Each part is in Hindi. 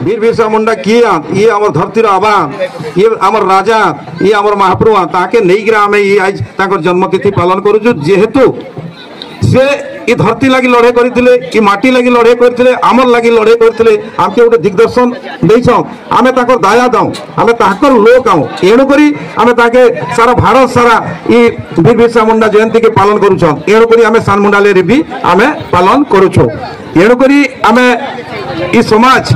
वीर बिरसा मुंडा किए ये आम धरतीर आबा ये आम राजा ये आम महाप्रभु ताके नहीं आम ये आज जन्मतिथि पालन करूँ जेहेतु से ये धरती लगी लड़े करते ये माटी लगी लड़े करते आमर लगी लड़े करते आमके गोटे दिग्दर्शन देछन आमे ताकर दया दाऊ आमे ताकर लोक आऊ एणुक आमे ताके सारा भारत सारा ये वीर बिरसा मुंडा जयंती के पालन करूछन एणुक आमे सानमुंडाले रे भी आमे पालन करूछु एणुक आमे ई समाज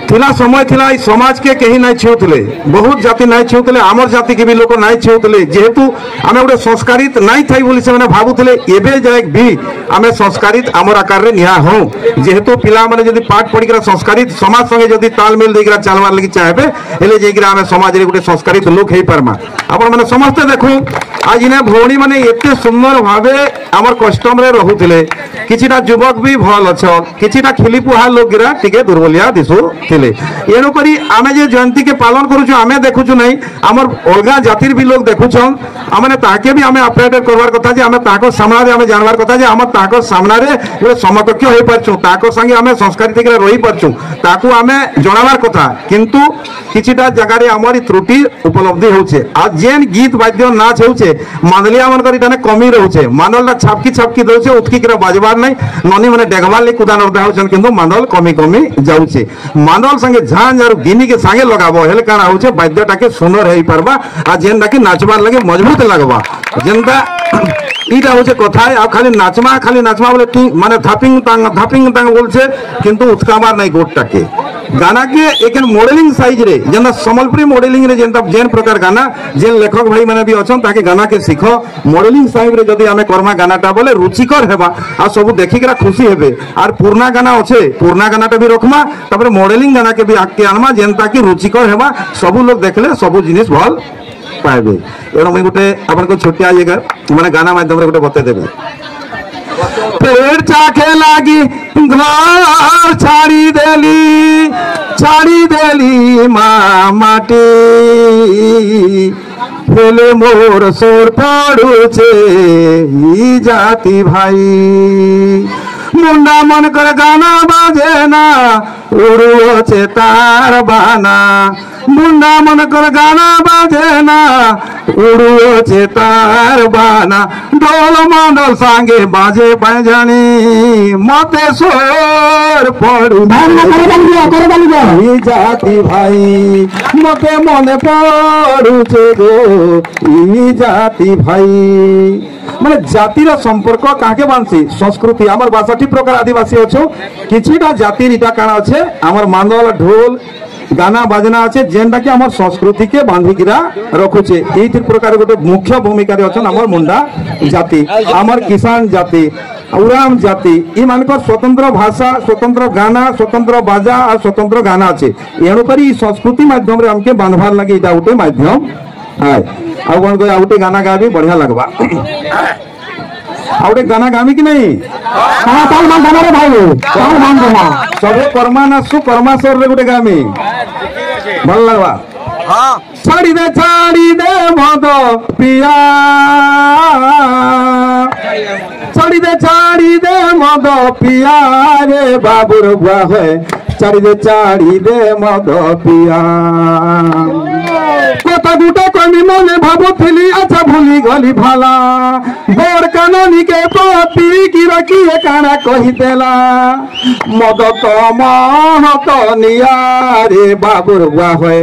थिला समय थिला ई समाज के कहीं नहीं छुले बहुत जाति नहीं छुले आमर जाति के भी लोक नहीं छुले जेहेतु आमे गोटे संस्कारित नहीं थी बोली से भावुले एबे जाए भी आमे संस्कारित आमर आकार रे निहा हो जेहेतु पिला माने जदी पाठ पढ़ी कर संस्कारित समाज संगे जदी तालमेल देकरा चलवार लगी चाहेबे हेले जेकरा आमे समाज रे गोटे संस्कारित लोक हे परमा आपण माने समस्त देखो आज इने भौणी माने एते सुंदर भावे आमर कस्टम रे रहुथिले किछिटा युवक भी भल अछ किछिटा खिलिपुहा लोक गिरा टिके दुर्बलिया दिसु एणुक आमे जे जयंती के पालन करूँ आमे देखुचु नहीं आमर अलगा जातिर भी लोग देखुछन आमे ताके भी आमे अप्रिशिएट करवार कथा जे आमे ताको सामना आमे जानवार कथा जे आमे ताको सामना रे गोटे समकक्ष होई परछु ताको संगे आमे संस्कृति के रही परछु ताको आमे जणावार कथा किंतु किछिटा जगह रे आमर त्रुटि उपलब्धि होछे आ जेन गीत वाद्य नाच होछे मांदलिया मन करी ताने कमी रहउछे मांदलटा छापकी छापकी दउछे उठकी के बाजबार नै ननी माने डेगवार ले कुदान उदा होछन किंतु मांदल कमी कमी जाउछे मांदल संगे झांझ और गिनी के संगे लगाबो हेले काना होछे वाद्यटा के सुंदर हेई परबा आ जेनटा के नाचबार लगे मजबूत लगबा जेनटा इटा होछे कथा आ खाली नाचमा बोले माने थापिंग तांग बोलछे किंतु उत्काबार नहीं गोटटा के गाना के एक मॉडलिंग साइज रे जेना संबलपुरी मॉडलिंग रे जेनटा जेन प्रकार गाना जेन लेखक भाई माने भी अछन ताके गाना के सीखो मॉडलिंग साइज रे जदी आमे कर्मा गानाटा बोले रुचिकर हेबा आ सब देखिकरा खुशी हेबे आर पुरना गाना अच्छे पुरना गानाटा भी रखमा तापर मॉडलिंग गाना के भी आके आनमा जेनटा की रुचिकर हेबा सब लोग देखले सब जिनिस भल पाइबे एणु मुई गोटे आपन को छोटिया जगह माने गाना माध्यम रे गोटे बते देबे पेड़ चाखे लागी घर छाड़ी देली माँ माटी फेले मोर सोर पड़ुचे ई जाति भाई मुंडा मन कर गाना बाजे ना उड़ुचे तार बाना मुंडा मन कर गाना बाजे ना उड़ुचे तार बाना ढोल मंडल सांगे बाजे बजानी मते सोर पड़ू जाति भाई मते मने पड़ुचे गो ई जाति भाई माने जातिर संपर्क काके बांसी संस्कृति आमर 62 प्रकार आदिवासी अच्छो किछिटा जातिर इटा काना अच्छे आमर मांदल ढोल गाना बाजना अच्छे जेनटा कि आमर संस्कृति के बांधिकिरा रखुचे एई प्रकार गोटे मुख्य भूमिका रे अछन आमर मुंडा जाति आमर किसान जाति उराम जाति ई मानकर स्वतंत्र भाषा स्वतंत्र गाना स्वतंत्र बाजा और स्वतंत्र गाना अच्छे एणु करी संस्कृति माध्यम रे हमके बांधवार लगे इटा गोटे माध्यम हाय आ कोन को आउटे गाना गाबी बढ़िया लगबा आउटे गाना गामी कि नहीं हां ताल मान गाना रे भाई ताल मान गाना सबे कर्मा सु कर्मासर रे गोटे गामी भल लगबा हां छाड़ी दे मद पिया छाड़ी दे मद पिया रे बाबुर बुआ है छाड़ी दे मद पिया कथा गुटे कमी मने भाबुथिली अच्छा भूली गली भाला बोर कानूनी के पति की रखिए काना कही देला मद तो मन तो निया रे बाबुर बुआ है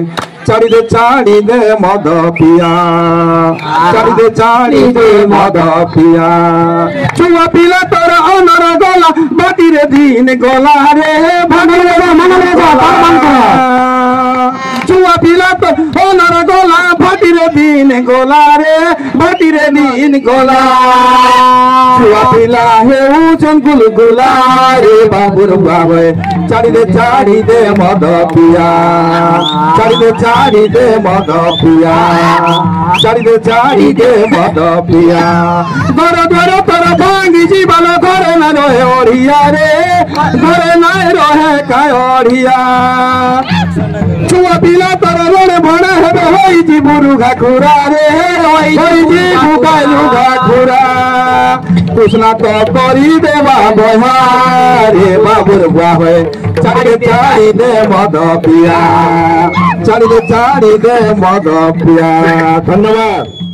छाड़ी दे मद पिया छाड़ी दे मद पिया छुआ पिला तोरा अनर गला बाटी रे दिन गला रे भगरे मन रे छुआ पिला तो अनर गला बाटी रे दिन गला रे बाटी रे दिन गला छुआ पिला हे उचन गुलगुला रे बाबुर बाबे छाड़ी दे मद पिया छाड़ी दे मद पिया छाड़ी दे मद पिया घर घर तोर भांगी जीवन घर न रहे ओढ़िया रे घर न रहे का ओढ़िया छुआ पिला तोर रण भण हेबे होई जी बुरुगा खुरा रे होई जी बुगालुगा खुरा कृष्णा तो करी देवा बहा रे बाबुर बुआ होए चाड़ी दे मद पिया चाड़ी दे मद पिया। धन्यवाद।